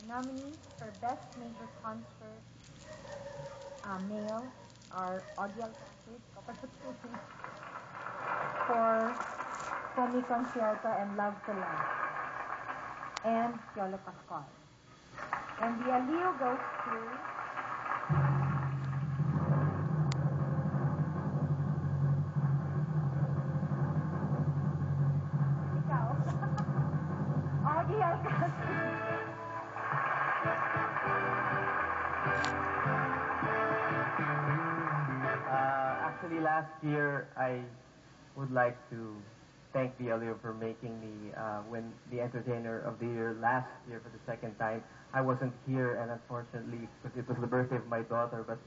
Nominees for Best Major Concert Male are Audial Concert for Tommy Concierto and Love to Love, and Yolo Pascual. And the Aliu goes to ikaw. Audial Concert. Actually, last year, I would like to thank the Aliu for making me win the Entertainer of the Year last year for the second time. I wasn't here, and unfortunately, because it was the birthday of my daughter, but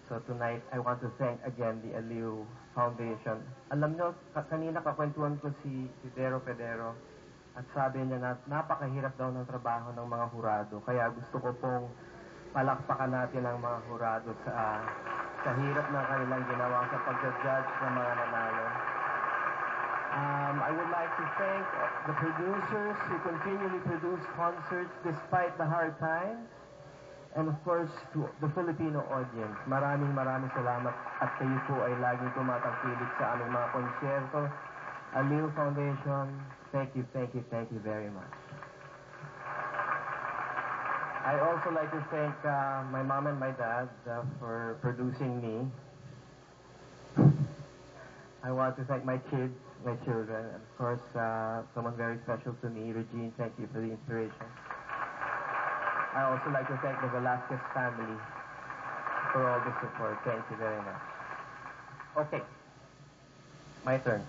so tonight, I want to thank again the Aliu Foundation. Alam nyo, kanina kakwentuhan ko si Dero Pedero, at sabi niya na napakahirap daw ng trabaho ng mga hurado. Kaya gusto ko pong palakpakan natin ang mga hurado sa hirap ng kanilang ginawa sa pag-judge ng mga nanalo. I would like to thank the producers who continually produce concerts despite the hard times. And of course, to the Filipino audience, maraming salamat at kayo po ay laging tumatangkilik sa aming mga konsyerto. Aliu Foundation, thank you very much. I also like to thank my mom and my dad for producing me. I want to thank my kids, my children, and of course, someone very special to me, Regine, thank you for the inspiration. I also like to thank the Velasquez family for all the support. Thank you very much. Okay, my turn.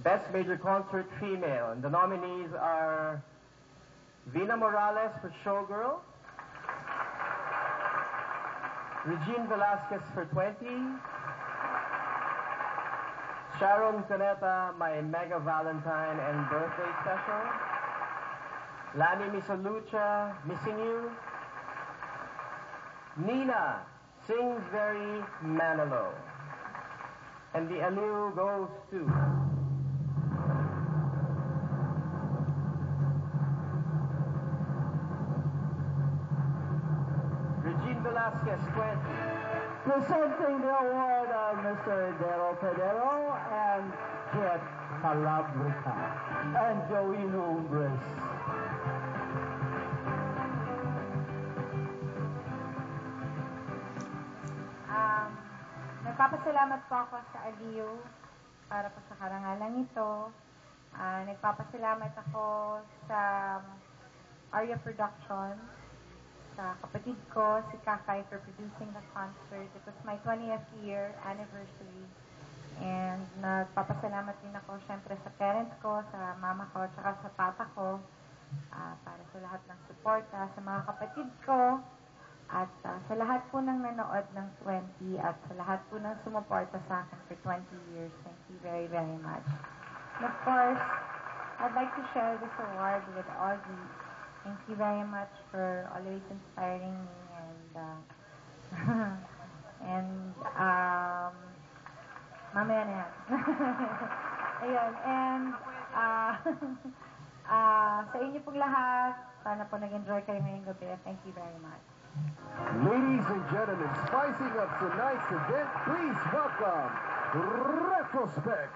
Best Major Concert Female. And the nominees are Vina Morales for Showgirl, Regine Velasquez for 20, Sharon Cuneta, My Mega Valentine and Birthday Special, Lani Misalucha, Missing You, Nina, Sings Very Manalo. And the Aliu goes to Regine Velasquez, 20. Presenting the award of Mr. Dero Pedero and Jet Calabrica and Joey Lumbres. Nagpapasalamat po ako sa Aliu para po sa karangalan ito. Nagpapasalamat ako sa Arya Production, sa kapatid ko, si Kakay, for producing the concert. It was my 20th year anniversary. And nagpapasalamat din ako, syempre, sa parents ko, sa mama ko, tsaka sa papa ko, para sa lahat ng suporta, sa mga kapatid ko, at sa lahat po ng nanood ng 20, at sa lahat po ng sumuporta sa akin for 20 years. Thank you very much. And of course, I'd like to share this award with Ozzy. Thank you very much for always inspiring me, and mamaya na yan. Ayun, and sa inyo pong lahat, sana po nag-enjoy kayo ngayong gabi. Thank you very much. Ladies and gentlemen, spicing up tonight's event, please welcome Retrospect.